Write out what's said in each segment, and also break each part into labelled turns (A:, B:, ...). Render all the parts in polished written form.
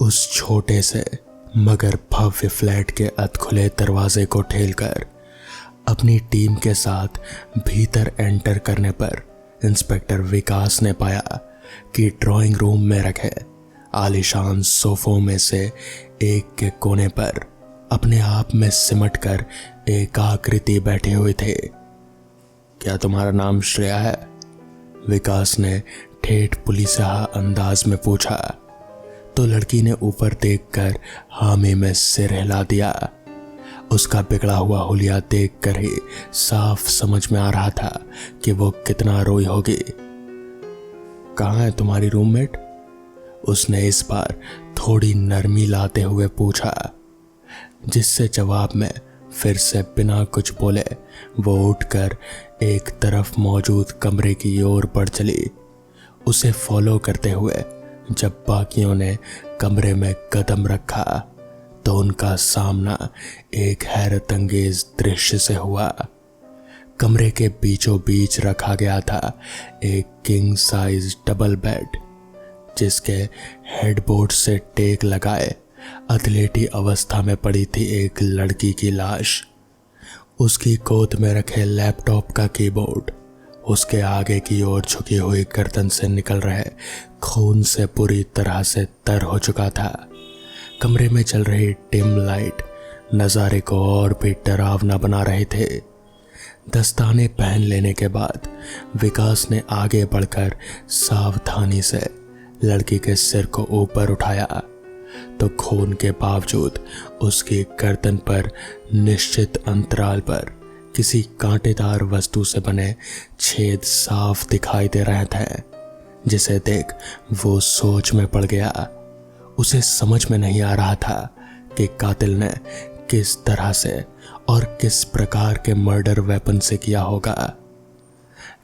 A: उस छोटे से मगर भव्य फ्लैट के अधखुले दरवाजे को ठेलकर अपनी टीम के साथ भीतर एंटर करने पर इंस्पेक्टर विकास ने पाया कि ड्राइंग रूम में रखे आलीशान सोफों में से एक के कोने पर अपने आप में सिमट कर एक आकृति बैठे हुए थे। क्या तुम्हारा नाम श्रेया है? विकास ने ठेठ पुलिसिया अंदाज में पूछा तो लड़की ने ऊपर देखकर हामी में सिर हिला दिया। उसका बिगड़ा हुआ हुलिया देखकर ही साफ समझ में आ रहा था कि वो कितना रोई होगी। कहाँ है तुम्हारी रूममेट? उसने इस बार थोड़ी नरमी लाते हुए पूछा, जिससे जवाब में फिर से बिना कुछ बोले वो उठकर एक तरफ मौजूद कमरे की ओर बढ़ चली। उसे फॉलो करते हुए जब बाकियों ने कमरे में कदम रखा तो उनका सामना एक हैरत अंगेज दृश्य से हुआ। कमरे के बीचों बीच रखा गया था एक किंग साइज डबल बेड, जिसके हेडबोर्ड से टेक लगाए अधलेटी अवस्था में पड़ी थी एक लड़की की लाश। उसकी गोद में रखे लैपटॉप का कीबोर्ड उसके आगे की ओर झुकी हुई गर्दन से निकल रहे खून से पूरी तरह से तर हो चुका था। कमरे में चल रही डिम लाइट नज़ारे को और भी डरावना बना रहे थे। दस्ताने पहन लेने के बाद विकास ने आगे बढ़कर सावधानी से लड़की के सिर को ऊपर उठाया तो खून के बावजूद उसकी गर्दन पर निश्चित अंतराल पर किसी कांटेदार वस्तु से बने छेद साफ दिखाई दे रहे थे, जिसे देख वो सोच में पड़ गया। उसे समझ में नहीं आ रहा था कि कातिल ने किस तरह से और किस प्रकार के मर्डर वेपन से किया होगा।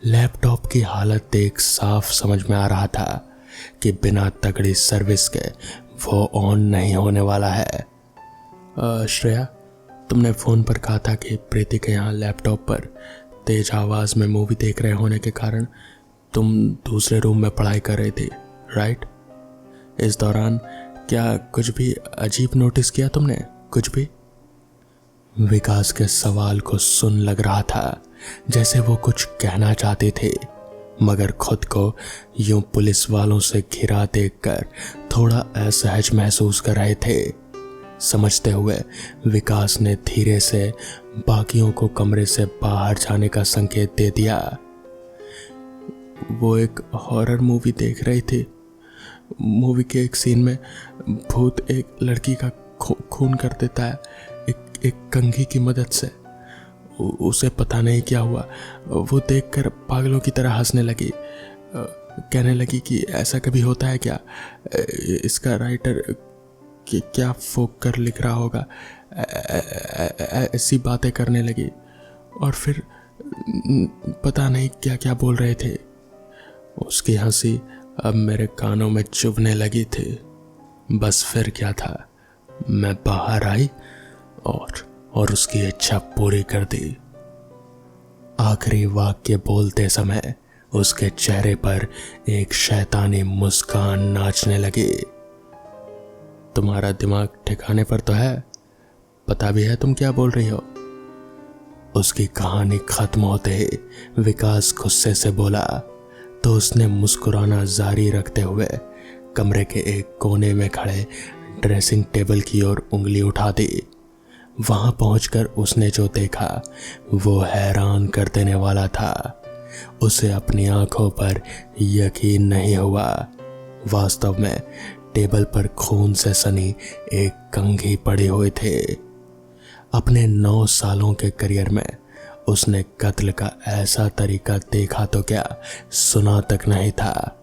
A: लैपटॉप की हालत देख साफ समझ में आ रहा था कि बिना तगड़ी सर्विस के वो ऑन नहीं होने वाला है। श्रेया, तुमने फ़ोन पर कहा था कि प्रीति के यहाँ लैपटॉप पर तेज आवाज़ में मूवी देख रहे होने के कारण तुम दूसरे रूम में पढ़ाई कर रही थी, राइट? इस दौरान क्या कुछ भी अजीब नोटिस किया तुमने? कुछ भी? विकास के सवाल को सुन लग रहा था जैसे वो कुछ कहना चाहती थी, मगर खुद को यूं पुलिस वालों से घिरा देखकर थोड़ा असहज महसूस कर रहे थे। समझते हुए विकास ने धीरे से बाकियों को कमरे से बाहर जाने का संकेत दे दिया। वो एक हॉरर मूवी देख रही थी। मूवी के एक सीन में भूत एक लड़की का खून कर देता है एक कंघी की मदद से। उसे पता नहीं क्या हुआ, वो देखकर पागलों की तरह हंसने लगी। कहने लगी कि ऐसा कभी होता है क्या? इसका राइटर क्या फोक कर लिख रहा होगा। ऐसी बातें करने लगी और फिर पता नहीं क्या क्या बोल रहे थे। उसकी हंसी अब मेरे कानों में चुभने लगी थी। बस फिर क्या था, मैं बाहर आई और उसकी इच्छा पूरी कर दी। आखिरी वाक्य बोलते समय उसके चेहरे पर एक शैतानी मुस्कान नाचने लगी। तुम्हारा दिमाग ठिकाने पर तो है? पता भी है तुम क्या बोल रही हो? उसकी कहानी खत्म होते ही विकास गुस्से से बोला तो उसने मुस्कुराना जारी रखते हुए कमरे के एक कोने में खड़े ड्रेसिंग टेबल की ओर उंगली उठा दी। वहां पहुंचकर उसने जो देखा वो हैरान कर देने वाला था। उसे अपनी आंखों पर यकीन नहीं हुआ। वास्तव में टेबल पर खून से सनी एक कंघी पड़ी हुई थी। अपने 9 सालों के करियर में उसने कत्ल का ऐसा तरीका देखा तो क्या, सुना तक नहीं था।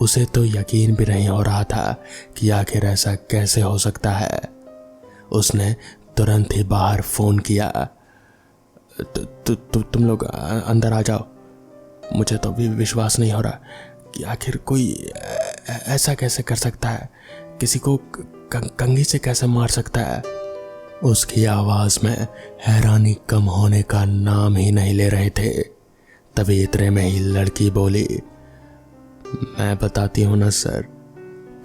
A: उसे तो यकीन भी नहीं हो रहा था कि आखिर ऐसा कैसे हो सकता है। उसने तुरंत ही बाहर फोन किया, तुम लोग अंदर आ जाओ। मुझे तो अभी विश्वास नहीं हो रहा कि आखिर कोई ऐसा कैसे कर सकता है, किसी को कंघी से कैसे मार सकता है। उसकी आवाज में हैरानी कम होने का नाम ही नहीं ले रहे थे। तभी इतने में ही लड़की बोली, मैं बताती हूँ ना सर,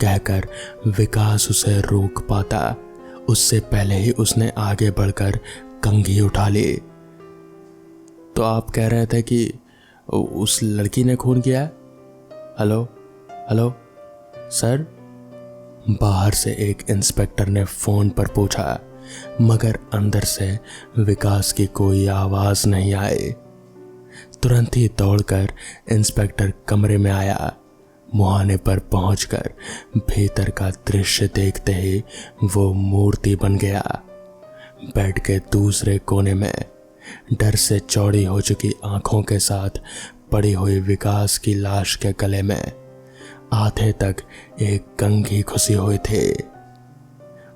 A: कहकर विकास उसे रोक पाता, उससे पहले ही उसने आगे बढ़कर कंघी उठा ली। तो आप कह रहे थे कि उस लड़की ने खून किया है? Hello hello sir? बाहर से एक इंस्पेक्टर ने फोन पर पूछा, मगर अंदर से विकास की कोई आवाज नहीं आई। तुरंत ही दौड़कर इंस्पेक्टर कमरे में आया। मुहाने पर पहुंचकर भीतर का दृश्य देखते ही वो मूर्ति बन गया। बेड के दूसरे कोने में डर से चौड़ी हो चुकी आंखों के साथ पड़ी हुई विकास की लाश के गले में आधे तक एक कंघी घुसी हुई थी।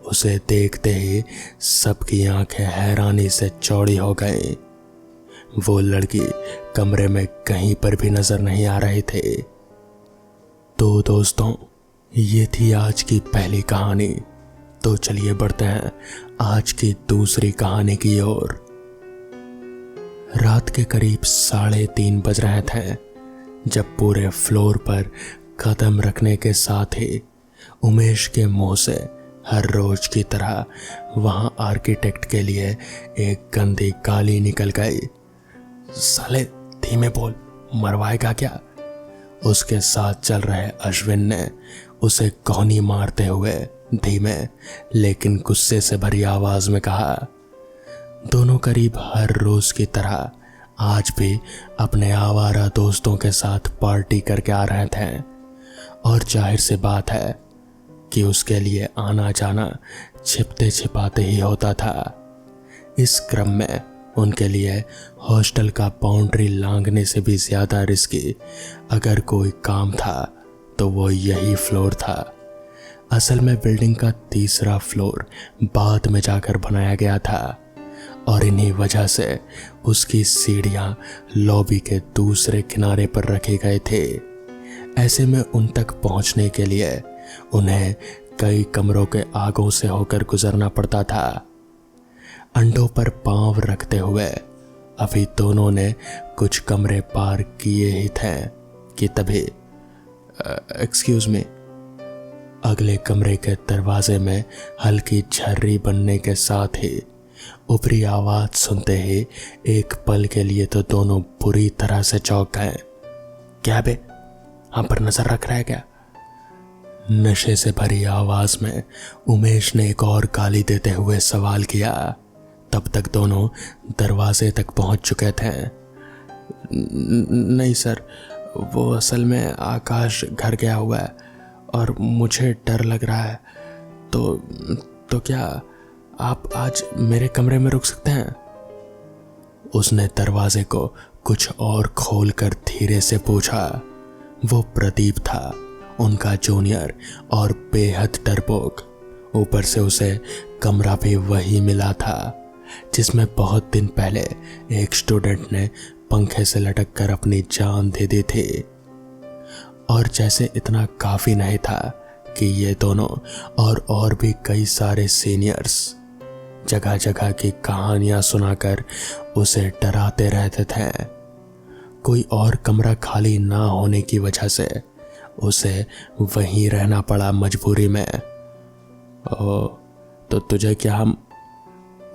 A: उसे देखते ही सबकी आंखें हैरानी से चौड़ी हो गईं। वो लड़की कमरे में कहीं पर भी नजर नहीं आ रही थी। तो दोस्तों, ये थी आज की पहली कहानी। तो चलिए बढ़ते हैं आज की दूसरी कहानी की ओर। रात के करीब 3:30 बज रहे थे जब पूरे फ्लोर पर कदम रखने के साथ ही उमेश के मुंह से हर रोज की तरह वहां आर्किटेक्ट के लिए एक गंदी गाली निकल गई। साले धीमे बोल, मरवाएगा क्या? उसके साथ चल रहे अश्विन ने उसे कौनी मारते हुए धीमे लेकिन गुस्से से भरी आवाज में कहा। दोनों करीब हर रोज की तरह आज भी अपने आवारा दोस्तों के साथ पार्टी करके आ रहे थे और जाहिर सी बात है कि उसके लिए आना जाना छिपते छिपाते ही होता था। इस क्रम में उनके लिए हॉस्टल का बाउंड्री लांघने से भी ज्यादा रिस्की अगर कोई काम था तो वो यही फ्लोर था। असल में बिल्डिंग का तीसरा फ्लोर बाद में जाकर बनाया गया था और इन्हीं वजह से उसकी सीढ़ियां लॉबी के दूसरे किनारे पर रखी गए थे। ऐसे में उन तक पहुंचने के लिए उन्हें कई कमरों के आगों से होकर गुजरना पड़ता था। अंडों पर पांव रखते हुए अभी दोनों ने कुछ कमरे पार किए ही थे कि तभी एक्सक्यूज मी, अगले कमरे के दरवाजे में हल्की झर्री बनने के साथ ही ऊपरी आवाज सुनते ही एक पल के लिए तो दोनों बुरी तरह से चौंक गए। क्या बे, हम पर नजर रख रहा है क्या? नशे से भरी आवाज में उमेश ने एक और गाली देते हुए सवाल किया। तब तक दोनों दरवाजे तक पहुंच चुके थे। नहीं सर, वो असल में आकाश घर गया हुआ है और मुझे डर लग रहा है। तो क्या आप आज मेरे कमरे में रुक सकते हैं? उसने दरवाजे को कुछ और खोलकर धीरे से पूछा। वो प्रदीप था, उनका जूनियर और बेहद डरपोक। ऊपर से उसे कमरा भी वही मिला था जिसमें बहुत दिन पहले एक स्टूडेंट ने पंखे से लटक कर अपनी जान दे दी थी। और जैसे इतना काफी नहीं था कि ये दोनों और भी कई सारे सीनियर्स जगह जगह की कहानियां सुनाकर उसे डराते रहते थे। कोई और कमरा खाली ना होने की वजह से उसे वहीं रहना पड़ा मजबूरी में। ओ, तो तुझे क्या हम?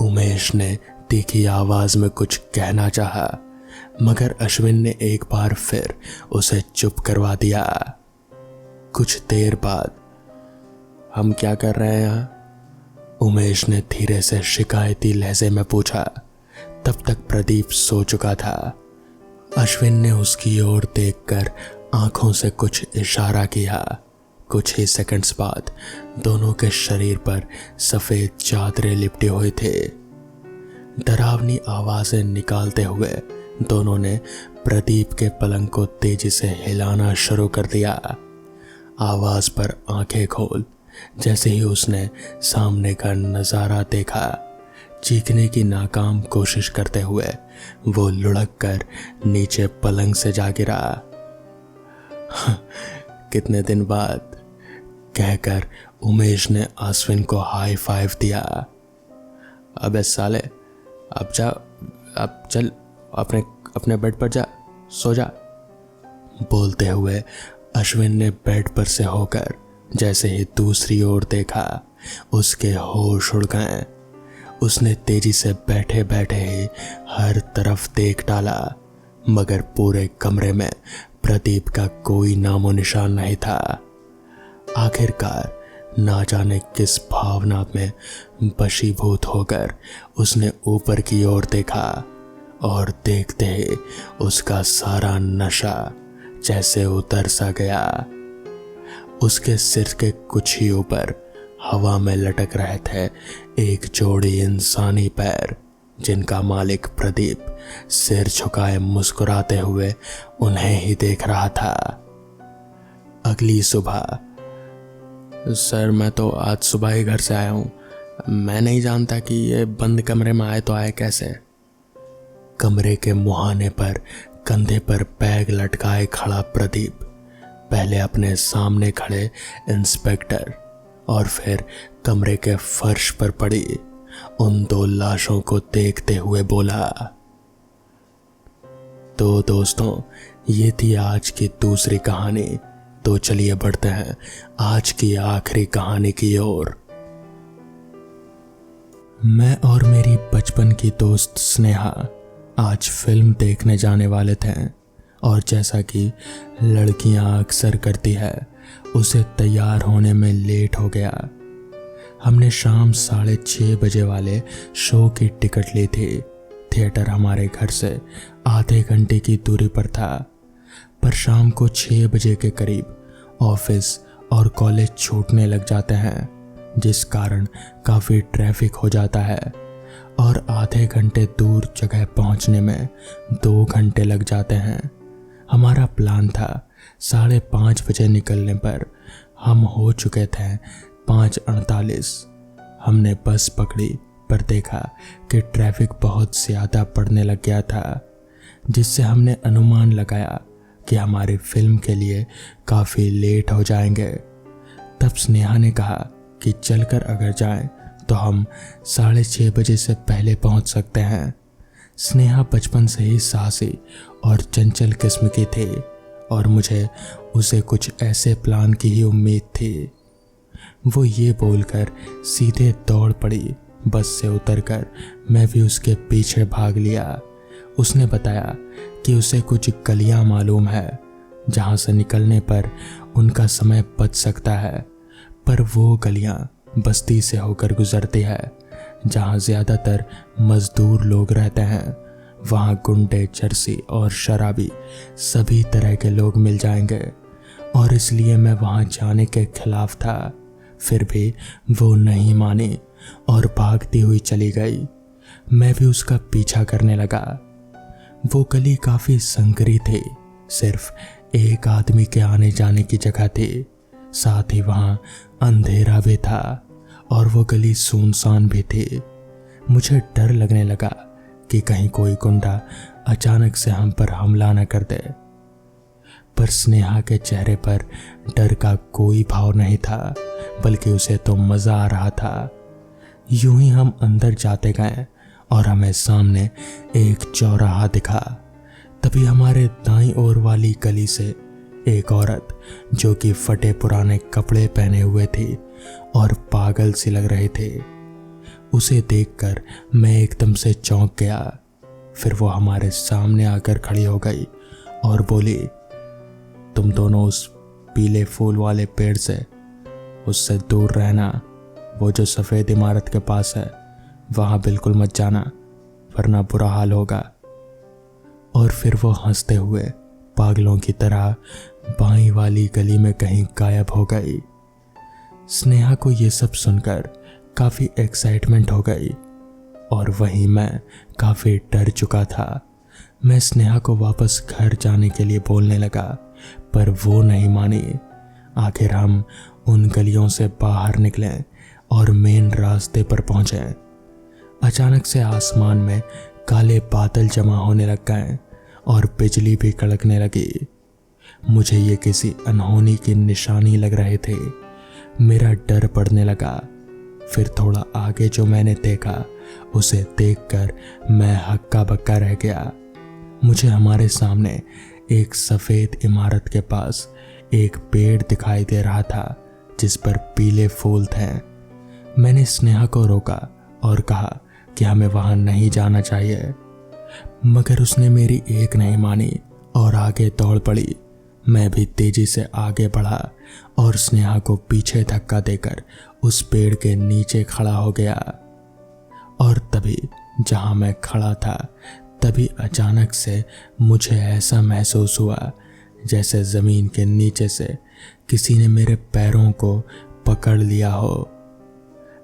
A: उमेश ने तीखी आवाज में कुछ कहना चाहा, मगर अश्विन ने एक बार फिर उसे चुप करवा दिया। कुछ देर बाद, हम क्या कर रहे हैं यहाँ? उमेश ने धीरे से शिकायती लहजे में पूछा। तब तक प्रदीप सो चुका था। अश्विन ने उसकी ओर देखकर आंखों से कुछ इशारा किया। कुछ ही सेकंड्स बाद दोनों के शरीर पर सफेद चादरें लिपटे हुए थे। डरावनी आवाजें निकालते हुए दोनों ने प्रदीप के पलंग को तेजी से हिलाना शुरू कर दिया। आवाज पर आंखें खोल जैसे ही उसने सामने का नजारा देखा, चीखने की नाकाम कोशिश करते हुए वो लुढ़क कर नीचे पलंग से जा गिरा। कितने दिन बाद, कहकर उमेश ने अश्विन को हाई फाइव दिया। अबे साले, अब जा, अब चल अपने बेड पर जा, सो जा। बोलते हुए अश्विन ने बेड पर से होकर जैसे ही दूसरी ओर देखा उसके होश उड़ गए। उसने तेजी से बैठे बैठे ही हर तरफ देख डाला, मगर पूरे कमरे में प्रदीप का कोई नामो निशान नहीं था। आखिरकार ना जाने किस भावना में वशीभूत होकर उसने ऊपर की ओर देखा और देखते ही उसका सारा नशा जैसे उतर सा गया। उसके सिर के कुछ ही ऊपर हवा में लटक रहे थे एक जोड़ी इंसानी पैर, जिनका मालिक प्रदीप सिर झुकाए मुस्कुराते हुए उन्हें ही देख रहा था। अगली सुबह, सर मैं तो आज सुबह ही घर से आया हूँ, मैं नहीं जानता कि ये बंद कमरे में आए तो आए कैसे। कमरे के मुहाने पर कंधे पर बैग लटकाए खड़ा प्रदीप पहले अपने सामने खड़े इंस्पेक्टर और फिर कमरे के फर्श पर पड़ी उन दो लाशों को देखते हुए बोला। तो दोस्तों, ये थी आज की दूसरी कहानी। तो चलिए बढ़ते हैं आज की आखिरी कहानी की ओर। मैं और मेरी बचपन की दोस्त स्नेहा आज फिल्म देखने जाने वाले थे और जैसा कि लड़कियां अक्सर करती है, उसे तैयार होने में लेट हो गया। हमने शाम 6:30 बजे वाले शो की टिकट ली थी। थिएटर हमारे घर से आधे घंटे की दूरी पर था, पर शाम को 6 बजे के करीब ऑफिस और कॉलेज छूटने लग जाते हैं, जिस कारण काफ़ी ट्रैफिक हो जाता है और आधे घंटे दूर जगह पहुंचने में 2 घंटे लग जाते हैं। हमारा प्लान था 5:30 बजे निकलने पर हम हो चुके थे 5:48। हमने बस पकड़ी पर देखा कि ट्रैफिक बहुत ज़्यादा पड़ने लग गया था, जिससे हमने अनुमान लगाया कि हमारी फिल्म के लिए काफ़ी लेट हो जाएंगे। तब स्नेहा ने कहा कि चलकर अगर जाएं तो हम 6:30 बजे से पहले पहुंच सकते हैं। स्नेहा बचपन से ही साहसी और चंचल किस्म की थी और मुझे उसे कुछ ऐसे प्लान की ही उम्मीद थी। वो ये बोलकर सीधे दौड़ पड़ी। बस से उतरकर मैं भी उसके पीछे भाग लिया। उसने बताया कि उसे कुछ गलियां मालूम है जहां से निकलने पर उनका समय बच सकता है, पर वो गलियां बस्ती से होकर गुजरती है जहां ज़्यादातर मजदूर लोग रहते हैं। वहां गुंडे, चरसी और शराबी सभी तरह के लोग मिल जाएंगे और इसलिए मैं वहां जाने के खिलाफ था। फिर भी वो नहीं मानी और भागती हुई चली गई। मैं भी उसका पीछा करने लगा। वो गली काफ़ी संकरी थी, सिर्फ एक आदमी के आने जाने की जगह थी। साथ ही वहां अंधेरा भी था और वो गली सुनसान भी थी। मुझे डर लगने लगा कि कहीं कोई गुंडा अचानक से हम पर हमला न कर दे, पर स्नेहा के चेहरे पर डर का कोई भाव नहीं था, बल्कि उसे तो मज़ा आ रहा था। यूं ही हम अंदर जाते गए और हमें सामने एक चौराहा दिखा। तभी हमारे दाईं ओर वाली गली से एक औरत, जो कि फटे पुराने कपड़े पहने हुए थी और पागल सी लग रही थी, उसे देखकर मैं एकदम से चौंक गया। फिर वो हमारे सामने आकर खड़ी हो गई और बोली, तुम दोनों उस पीले फूल वाले पेड़ से उससे दूर रहना। वो जो सफ़ेद इमारत के पास है वहाँ बिल्कुल मत जाना, वरना बुरा हाल होगा। और फिर वो हंसते हुए पागलों की तरह बाईं वाली गली में कहीं गायब हो गई। स्नेहा को ये सब सुनकर काफ़ी एक्साइटमेंट हो गई और वहीं मैं काफ़ी डर चुका था। मैं स्नेहा को वापस घर जाने के लिए बोलने लगा, पर वो नहीं मानी। आखिर हम उन गलियों से बाहर निकले और मेन रास्ते पर पहुंचे। अचानक से आसमान में काले बादल जमा होने लग गए और बिजली भी कड़कने लगी। मुझे ये किसी अनहोनी की निशानी लग रहे थे। मेरा डर बढ़ने लगा। फिर थोड़ा आगे जो मैंने देखा, उसे देखकर मैं हक्का बक्का रह गया। मुझे हमारे सामने एक सफ़ेद इमारत के पास एक पेड़ दिखाई दे रहा था, जिस पर पीले फूल थे। मैंने स्नेहा को रोका और कहा कि हमें वहां नहीं जाना चाहिए, मगर उसने मेरी एक नहीं मानी और आगे दौड़ पड़ी। मैं भी तेजी से आगे बढ़ा और स्नेहा को पीछे धक्का देकर उस पेड़ के नीचे खड़ा हो गया। और तभी जहां मैं खड़ा था, तभी अचानक से मुझे ऐसा महसूस हुआ जैसे जमीन के नीचे से किसी ने मेरे पैरों को पकड़ लिया हो।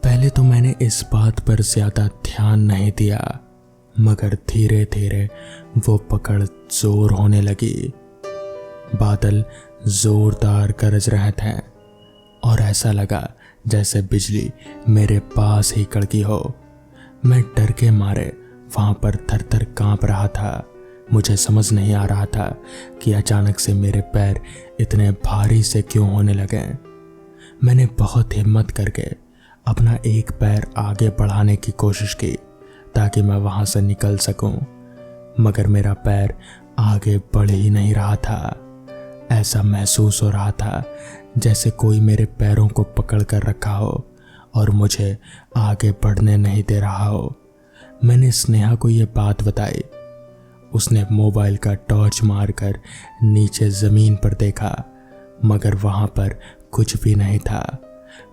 A: पहले तो मैंने इस बात पर ज्यादा ध्यान नहीं दिया, मगर धीरे धीरे वो पकड़ जोर होने लगी। बादल जोरदार गरज रहे थे और ऐसा लगा जैसे बिजली मेरे पास ही कड़की हो। मैं डर के मारे वहां पर थर थर कांप रहा था। मुझे समझ नहीं आ रहा था कि अचानक से मेरे पैर इतने भारी से क्यों होने लगे। मैंने बहुत हिम्मत करके अपना एक पैर आगे बढ़ाने की कोशिश की ताकि मैं वहां से निकल सकूं, मगर मेरा पैर आगे बढ़ ही नहीं रहा था। ऐसा महसूस हो रहा था जैसे कोई मेरे पैरों को पकड़ कर रखा हो और मुझे आगे बढ़ने नहीं दे रहा हो। मैंने स्नेहा को यह बात बताई। उसने मोबाइल का टॉर्च मारकर नीचे जमीन पर देखा, मगर वहां पर कुछ भी नहीं था।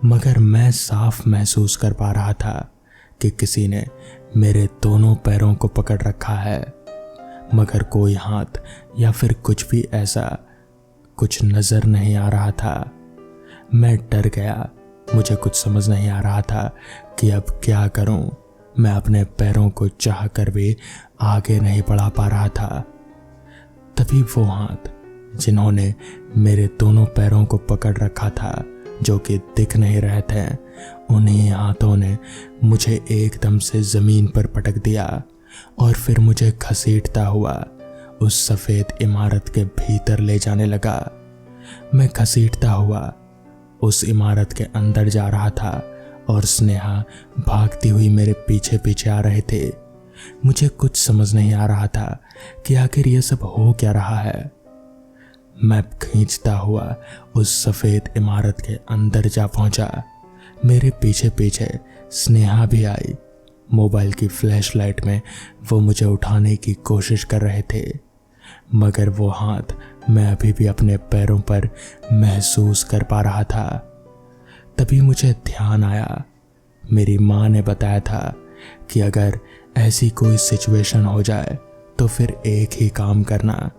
A: मगर मैं साफ महसूस कर पा रहा था कि किसी ने मेरे दोनों पैरों को पकड़ रखा है, मगर कोई हाथ या फिर कुछ भी ऐसा कुछ नजर नहीं आ रहा था। मैं डर गया। मुझे कुछ समझ नहीं आ रहा था कि अब क्या करूं। मैं अपने पैरों को चाह कर भी आगे नहीं बढ़ा पा रहा था। तभी वो हाथ जिन्होंने मेरे दोनों पैरों को पकड़ रखा था, जो कि दिख नहीं रहे थे, उन्हीं हाथों ने मुझे एकदम से जमीन पर पटक दिया और फिर मुझे घसीटता हुआ उस सफेद इमारत के भीतर ले जाने लगा। मैं घसीटता हुआ उस इमारत के अंदर जा रहा था और स्नेहा भागती हुई मेरे पीछे पीछे आ रहे थे। मुझे कुछ समझ नहीं आ रहा था कि आखिर ये सब हो क्या रहा है। मैं खींचता हुआ उस सफेद इमारत के अंदर जा पहुंचा। मेरे पीछे पीछे स्नेहा भी आई। मोबाइल की फ्लैशलाइट में वो मुझे उठाने की कोशिश कर रहे थे, मगर वो हाथ मैं अभी भी अपने पैरों पर महसूस कर पा रहा था। तभी मुझे ध्यान आया, मेरी माँ ने बताया था कि अगर ऐसी कोई सिचुएशन हो जाए तो फिर एक ही काम करना।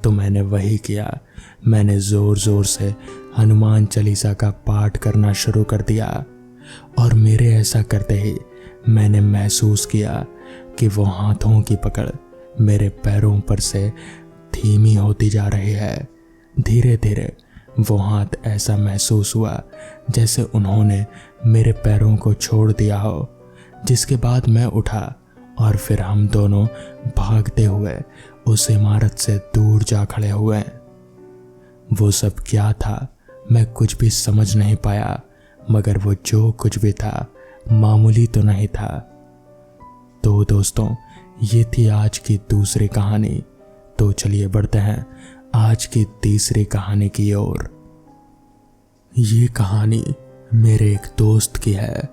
A: तो मैंने वही किया। मैंने जोर जोर से हनुमान चालीसा का पाठ करना शुरू कर दिया और मेरे ऐसा करते ही मैंने महसूस किया कि वो हाथों की पकड़ मेरे पैरों पर से धीमी होती जा रही है। धीरे धीरे वो हाथ ऐसा महसूस हुआ जैसे उन्होंने मेरे पैरों को छोड़ दिया हो, जिसके बाद मैं उठा और फिर हम दोनों भागते हुए उस इमारत से दूर जा खड़े हुए। वो सब क्या था मैं कुछ भी समझ नहीं पाया, मगर वो जो कुछ भी था मामूली तो नहीं था। तो दोस्तों, ये थी आज की दूसरी कहानी। तो चलिए बढ़ते हैं आज की तीसरी कहानी की ओर। ये कहानी मेरे एक दोस्त की है।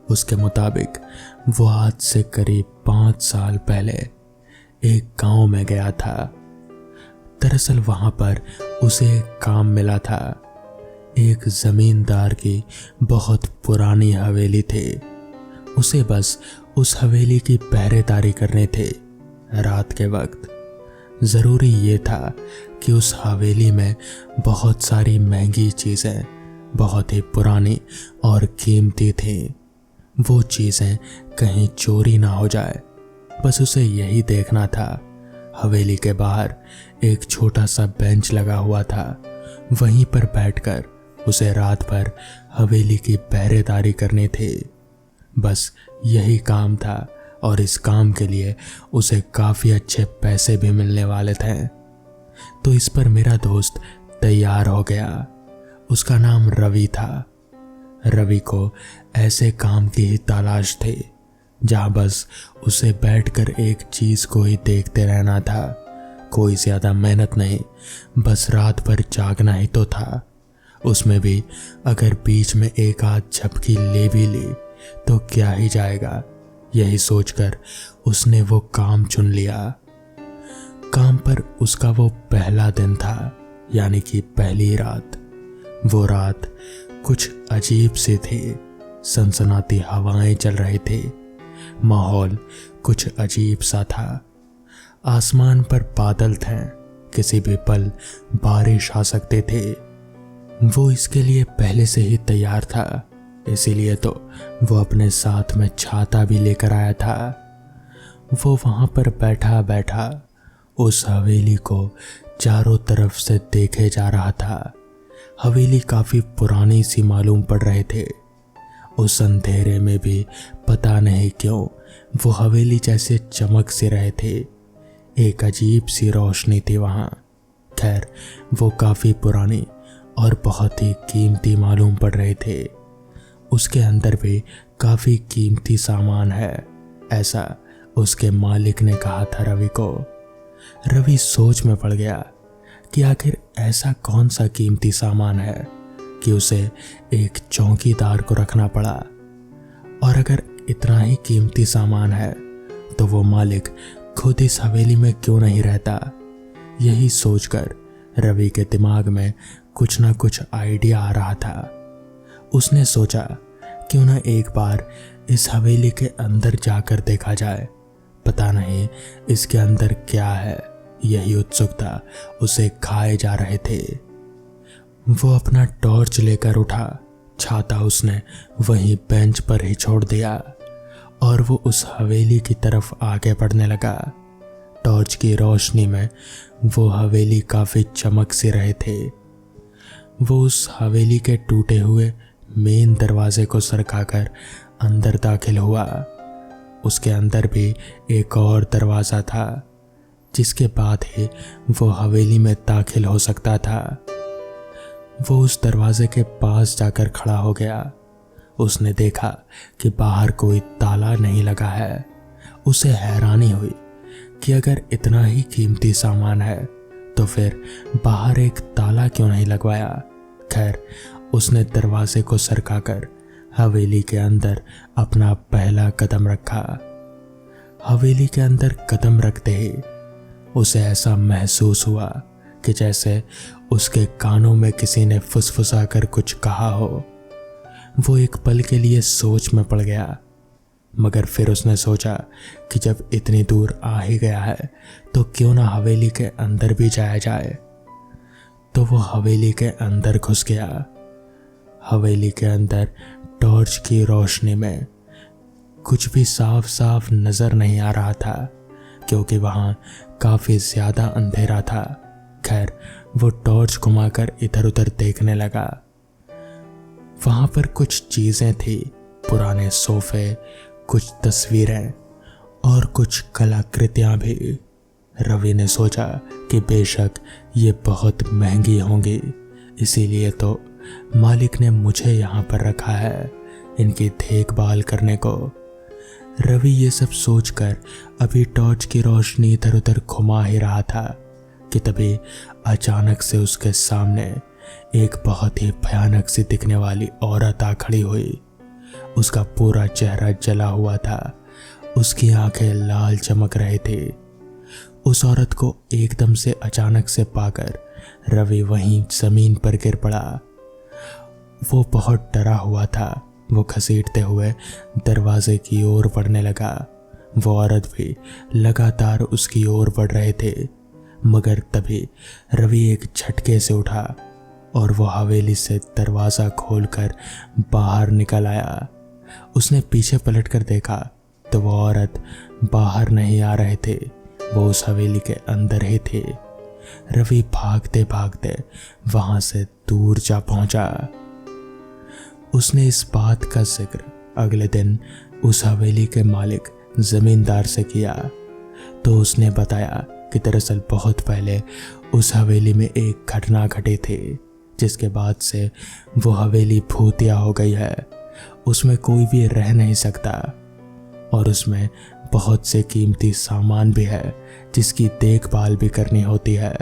A: उसके मुताबिक वो आज से करीब 5 साल पहले एक गांव में गया था। दरअसल वहां पर उसे एक काम मिला था। एक जमींदार की बहुत पुरानी हवेली थी। उसे बस उस हवेली की पहरेदारी करनी थी रात के वक्त। जरूरी ये था कि उस हवेली में बहुत सारी महंगी चीजें बहुत ही पुरानी और कीमती थी। वो चीजें कहीं चोरी ना हो जाए, बस उसे यही देखना था। हवेली के बाहर एक छोटा सा बेंच लगा हुआ था। वहीं पर बैठकर उसे रात भर हवेली की पहरेदारी करनी थी। बस यही काम था और इस काम के लिए उसे काफी अच्छे पैसे भी मिलने वाले थे। तो इस पर मेरा दोस्त तैयार हो गया। उसका नाम रवि था। रवि को ऐसे काम की ही तलाश थी जहां बस उसे बैठकर एक चीज को ही देखते रहना था। कोई ज्यादा मेहनत नहीं, बस रात भर जागना ही तो था। उसमें भी अगर बीच में एक आध झपकी ले भी ली तो क्या ही जाएगा। यही सोचकर उसने वो काम चुन लिया। काम पर उसका वो पहला दिन था, यानी कि पहली रात। वो रात कुछ अजीब सी थी। सनसनाती हवाएं चल रही थी। माहौल कुछ अजीब सा था। आसमान पर बादल थे, किसी भी पल बारिश आ सकते थे। वो इसके लिए पहले से ही तैयार था, इसीलिए तो वो अपने साथ में छाता भी लेकर आया था। वो वहां पर बैठा बैठा उस हवेली को चारों तरफ से देखे जा रहा था। हवेली काफी पुरानी सी मालूम पड़ रहे थे। उस अंधेरे में भी पता नहीं क्यों वो हवेली जैसे चमक से रहे थे। एक अजीब सी रोशनी थी वहां। खैर, वो काफी पुरानी और बहुत ही कीमती मालूम पड़ रहे थे। उसके अंदर भी काफी कीमती सामान है, ऐसा उसके मालिक ने कहा था रवि को। रवि सोच में पड़ गया कि आखिर ऐसा कौन सा कीमती सामान है कि उसे एक चौकीदार को रखना पड़ा। और अगर इतना ही कीमती सामान है तो वो मालिक खुद इस हवेली में क्यों नहीं रहता। यही सोचकर रवि के दिमाग में कुछ ना कुछ आइडिया आ रहा था। उसने सोचा क्यों ना एक बार इस हवेली के अंदर जाकर देखा जाए, पता नहीं इसके अंदर क्या है। यही उत्सुकता उसे खाए जा रहे थे। वो अपना टॉर्च लेकर उठा। छाता उसने वहीं बेंच पर ही छोड़ दिया और वो उस हवेली की तरफ आगे बढ़ने लगा। टॉर्च की रोशनी में वो हवेली काफी चमक से रहे थे। वो उस हवेली के टूटे हुए मेन दरवाजे को सरकाकर अंदर दाखिल हुआ। उसके अंदर भी एक और दरवाजा था, जिसके बाद ही वो हवेली में दाखिल हो सकता था। वो उस दरवाजे के पास जाकर खड़ा हो गया। उसने देखा कि बाहर कोई ताला नहीं लगा है। उसे हैरानी हुई कि अगर इतना ही कीमती सामान है तो फिर बाहर एक ताला क्यों नहीं लगवाया। खैर, उसने दरवाजे को सरकाकर हवेली के अंदर अपना पहला कदम रखा। हवेली के अंदर कदम रखते ही उसे ऐसा महसूस हुआ कि जैसे उसके कानों में किसी ने फुसफुसा कर कुछ कहा हो। वो एक पल के लिए सोच में पड़ गया, मगर फिर उसने सोचा कि जब इतनी दूर आ ही गया है तो क्यों ना हवेली के अंदर भी जाया जाए। तो वो हवेली के अंदर घुस गया। हवेली के अंदर टॉर्च की रोशनी में कुछ भी साफ साफ नजर नहीं आ रहा था, क्योंकि वहां काफी ज्यादा अंधेरा था। खैर, वो टॉर्च घुमाकर इधर उधर देखने लगा। वहां पर कुछ चीजें थी, पुराने सोफे, कुछ तस्वीरें और कुछ कलाकृतियां भी। रवि ने सोचा कि बेशक ये बहुत महंगी होंगी, इसीलिए तो मालिक ने मुझे यहाँ पर रखा है इनकी देखभाल करने को। रवि ये सब सोचकर अभी टॉर्च की रोशनी इधर उधर घुमा ही रहा था कि तभी अचानक से उसके सामने एक बहुत ही भयानक सी दिखने वाली औरत आ खड़ी हुई। उसका पूरा चेहरा जला हुआ था, उसकी आंखें लाल चमक रहे थे। उस औरत को एकदम से अचानक से पाकर रवि वहीं जमीन पर गिर पड़ा। वो बहुत डरा हुआ था। वो घसीटते हुए दरवाजे की ओर बढ़ने लगा। वो औरत भी लगातार उसकी ओर बढ़ रहे थे, मगर तभी रवि एक झटके से उठा और वो हवेली से दरवाजा खोलकर बाहर निकल आया। उसने पीछे पलटकर देखा तो वो औरत बाहर नहीं आ रहे थे, वो उस हवेली के अंदर ही थे। रवि भागते भागते वहां से दूर जा पहुंचा। उसने इस बात का जिक्र अगले दिन उस हवेली के मालिक जमींदार से किया तो उसने बताया कि दरअसल बहुत पहले उस हवेली में एक घटना घटी थी, जिसके बाद से वो हवेली भूतिया हो गई है। उसमें कोई भी रह नहीं सकता और उसमें बहुत से कीमती सामान भी है जिसकी देखभाल भी करनी होती है।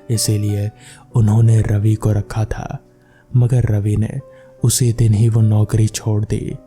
A: इसीलिए उन्होंने रवि को रखा था, मगर रवि ने उसी दिन ही वो नौकरी छोड़ दी।